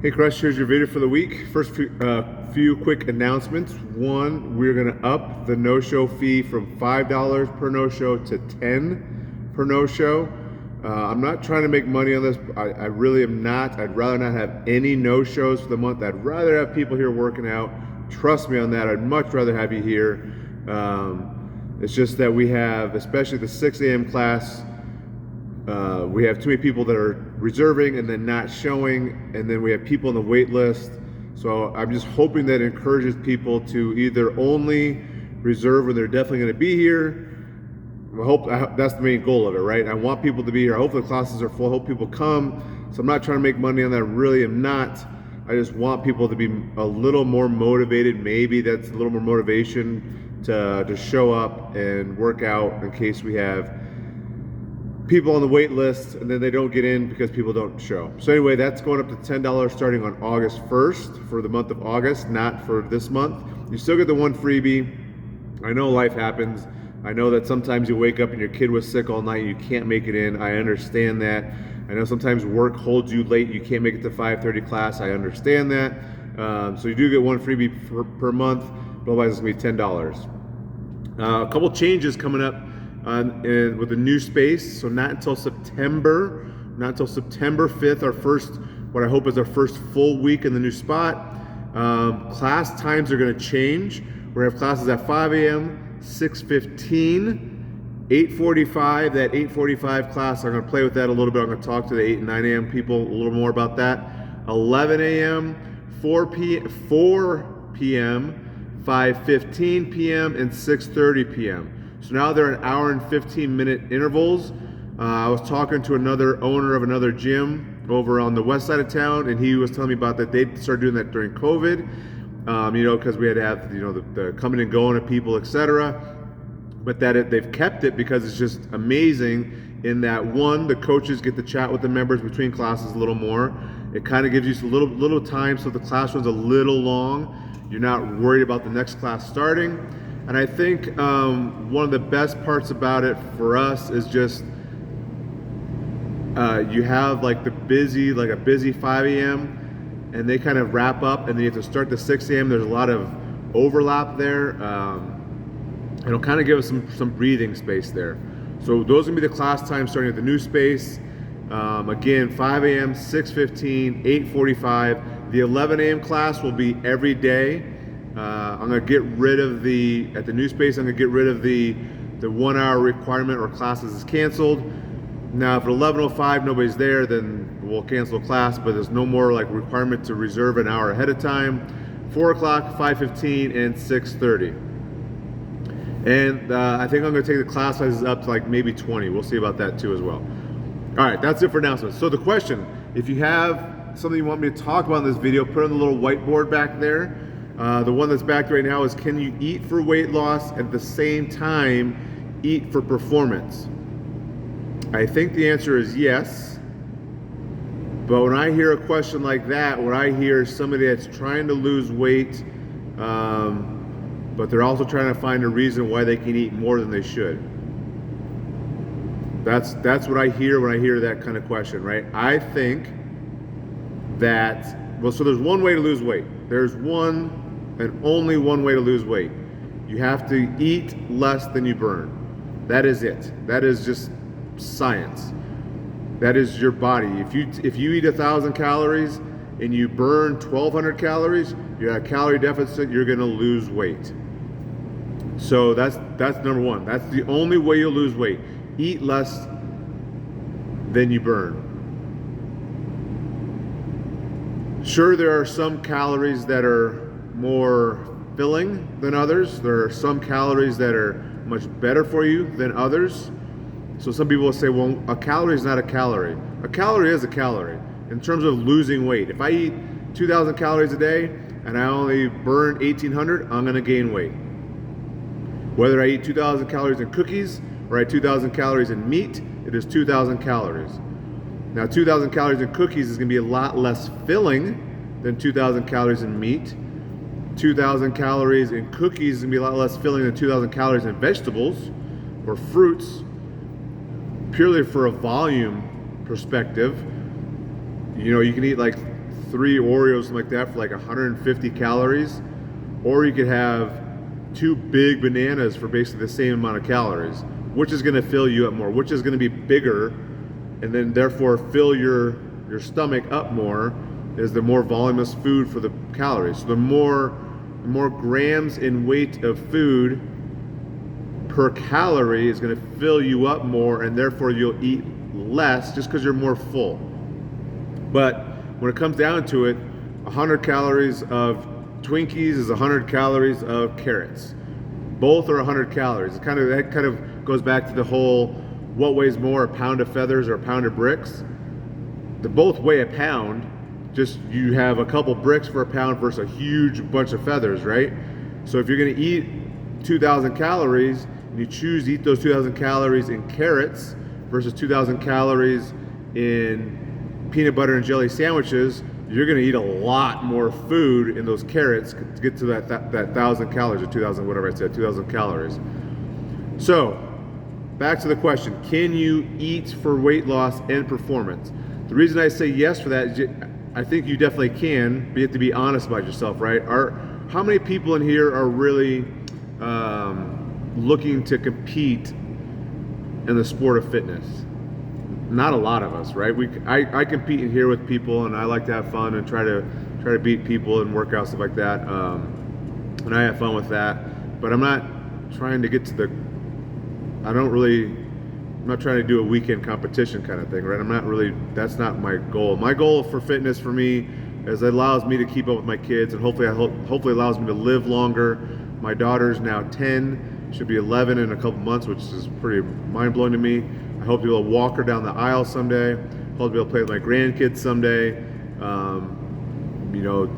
Hey Crush, here's your video for the week. First few quick announcements. One, we're gonna up the no-show fee from $5 per no-show to $10 per no-show. I'm not trying to make money on this. I really am not. I'd rather not have any no-shows for the month. I'd rather have people here working out. Trust me on that. I'd much rather have you here. It's just that we have, especially the 6 a.m. class, we have too many people that are reserving and then not showing, and then we have people on the wait list. So I'm just hoping that encourages people to either only reserve when they're definitely going to be here. I hope that's the main goal of it, right? I want people to be here. I hope the classes are full. I hope people come. So I'm not trying to make money on that. I really am not. I just want people to be a little more motivated. Maybe that's a little more motivation to show up and work out in case we have people on the wait list and then they don't get in because people don't show. So anyway, that's going up to $10 starting on August 1st for the month of August, not for this month. You still get the one freebie. I know life happens. I know that sometimes you wake up and your kid was sick all night and you can't make it in. I understand that. I know sometimes work holds you late. You can't make it to 5:30 class. I understand that. So you do get one freebie per month, but otherwise it's gonna be $10. A couple changes coming up with the new space. So not until September 5th, our first, what I hope is our first full week in the new spot. Class times are going to change. We're going to have classes at 5 a.m., 6:15, 8:45. That 8:45 class, I'm going to play with that a little bit. I'm going to talk to the 8 and 9 a.m. people a little more about that. 11 a.m., 4 p.m., 5:15 p.m., and 6:30 p.m. So now they're an hour and 15-minute intervals. I was talking to another owner of another gym over on the west side of town, and he was telling me about that. They started doing that during COVID, because we had to have, the coming and going of people, etc. But they've kept it because it's just amazing in that, one, the coaches get to chat with the members between classes a little more. It kind of gives you a little time, so if the class runs a little long, you're not worried about the next class starting. And I think one of the best parts about it for us is just you have like a busy 5 a.m. and they kind of wrap up, and then you have to start the 6 a.m. There's a lot of overlap there. It'll kind of give us some breathing space there. So those are gonna be the class times starting at the new space. Again, 5 a.m., 6:15, 8:45. The 11 a.m. class will be every day. I'm gonna get rid of at the new space, I'm gonna get rid of the 1 hour requirement or classes is canceled. Now if at 11:05 nobody's there, then we'll cancel class, but there's no more requirement to reserve an hour ahead of time. 4 o'clock, 5:15, and 6:30. And I think I'm gonna take the class sizes up to maybe 20. We'll see about that too as well. All right, that's it for announcements. So the question, if you have something you want me to talk about in this video, put on the little whiteboard back there. The one that's back right now is, can you eat for weight loss at the same time eat for performance? I think the answer is yes. But when I hear a question like that, when I hear somebody that's trying to lose weight, but they're also trying to find a reason why they can eat more than they should. That's what I hear when I hear that kind of question, right? I think that, so there's one way to lose weight. There's one and only one way to lose weight. You have to eat less than you burn. That is it. That is just science. That is your body. If you eat 1,000 calories and you burn 1,200 calories, you're at a calorie deficit, you're gonna lose weight. So that's number one. That's the only way you'll lose weight. Eat less than you burn. Sure, there are some calories that are more filling than others. There are some calories that are much better for you than others. So some people will say, well, a calorie is not a calorie. A calorie is a calorie in terms of losing weight. If I eat 2,000 calories a day and I only burn 1,800, I'm gonna gain weight. Whether I eat 2,000 calories in cookies or I eat 2,000 calories in meat, it is 2,000 calories. Now 2,000 calories in cookies is gonna be a lot less filling than 2,000 calories in meat. 2,000 calories in cookies is gonna be a lot less filling than 2,000 calories in vegetables or fruits, purely for a volume perspective. You can eat 3 Oreos, something like that, for like 150 calories, or you could have 2 big bananas for basically the same amount of calories. Which is going to fill you up more? Which is going to be bigger, and then therefore fill your stomach up more? Is the more voluminous food for the calories. So the more grams in weight of food per calorie is going to fill you up more, and therefore you'll eat less just because you're more full. But when it comes down to it, 100 calories of Twinkies is 100 calories of carrots. Both are 100 calories. That kind of goes back to the whole, what weighs more, a pound of feathers or a pound of bricks? They both weigh a pound, just you have a couple bricks for a pound versus a huge bunch of feathers, right? So if you're gonna eat 2,000 calories, and you choose to eat those 2,000 calories in carrots versus 2,000 calories in peanut butter and jelly sandwiches, you're gonna eat a lot more food in those carrots to get to that 1,000 calories, or 2,000, whatever I said, 2,000 calories. So, back to the question, can you eat for weight loss and performance? The reason I say yes for that is I think you definitely can, but you have to be honest about yourself, right? How many people in here are really looking to compete in the sport of fitness? Not a lot of us, right? I compete in here with people, and I like to have fun and try to beat people and work out, stuff like that. And I have fun with that, but I'm not trying to get to I'm not trying to do a weekend competition kind of thing, right? That's not my goal. My goal for fitness for me is it allows me to keep up with my kids, and hopefully allows me to live longer. My daughter's now 10, should be 11 in a couple months, which is pretty mind-blowing to me. I hope to be able to walk her down the aisle someday. Hope to be able to play with my grandkids someday.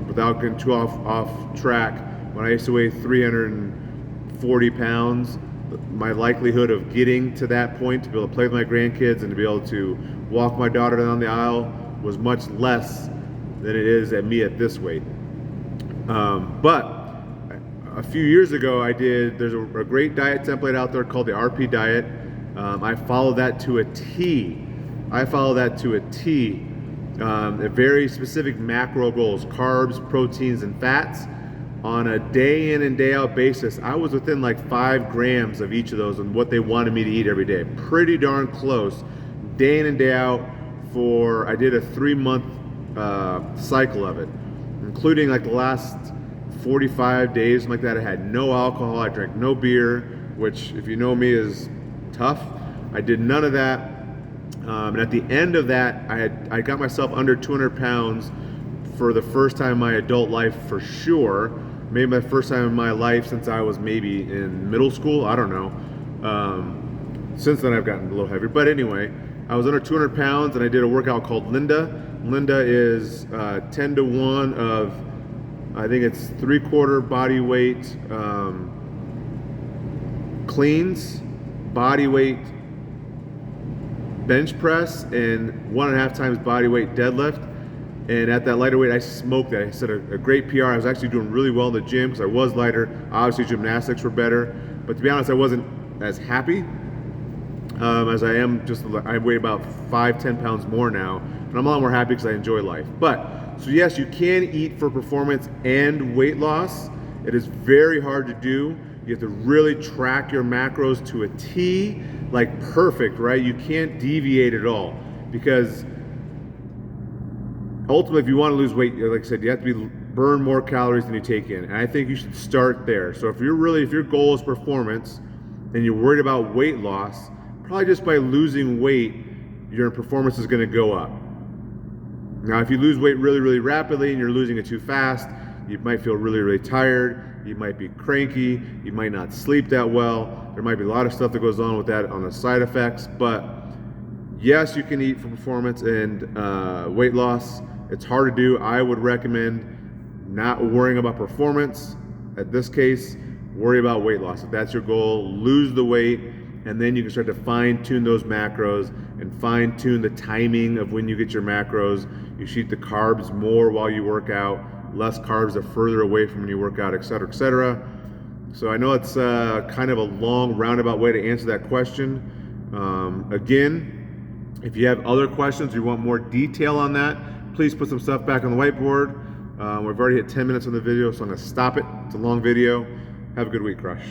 Without getting too off track, when I used to weigh 340 pounds, my likelihood of getting to that point to be able to play with my grandkids and to be able to walk my daughter down the aisle was much less than it is at me at this weight. But a few years ago, there's a great diet template out there called the RP diet. I follow that to a T. A very specific macro goals: carbs, proteins, and fats. On a day in and day out basis, I was within like 5 grams of each of those and what they wanted me to eat every day. Pretty darn close, day in and day out. I did a 3-month cycle of it, including like the last 45 days, like that. I had no alcohol, I drank no beer, which, if you know me, is tough. I did none of that, and at the end of that, I got myself under 200 pounds for the first time in my adult life, for sure. Maybe my first time in my life since I was maybe in middle school, I don't know. Since then I've gotten a little heavier, but anyway, I was under 200 pounds, and I did a workout called Linda. Linda is 10 to 1 of, I think it's 3/4 body weight cleans, body weight bench press, and 1.5 times body weight deadlift. And at that lighter weight, I smoked that. I set a great PR. I was actually doing really well in the gym because I was lighter. Obviously, gymnastics were better. But to be honest, I wasn't as happy as I am. I weigh about 5-10 pounds more now. And I'm a lot more happy because I enjoy life. So yes, you can eat for performance and weight loss. It is very hard to do. You have to really track your macros to a T, like perfect, right? You can't deviate at all, because ultimately, if you want to lose weight, like I said, you have to burn more calories than you take in. And I think you should start there. So if your goal is performance and you're worried about weight loss, probably just by losing weight, your performance is going to go up. Now, if you lose weight really, really rapidly and you're losing it too fast, you might feel really, really tired. You might be cranky. You might not sleep that well. There might be a lot of stuff that goes on with that on the side effects. But yes, you can eat for performance and weight loss. It's hard to do. I would recommend not worrying about performance. At this case, worry about weight loss. If that's your goal, lose the weight, and then you can start to fine-tune those macros and fine-tune the timing of when you get your macros. You shoot the carbs more while you work out, less carbs the further away from when you work out, et cetera, et cetera. So I know it's kind of a long roundabout way to answer that question. Again, if you have other questions, you want more detail on that, please put some stuff back on the whiteboard. We've already hit 10 minutes on the video, so I'm gonna stop it. It's a long video. Have a good week, Crush.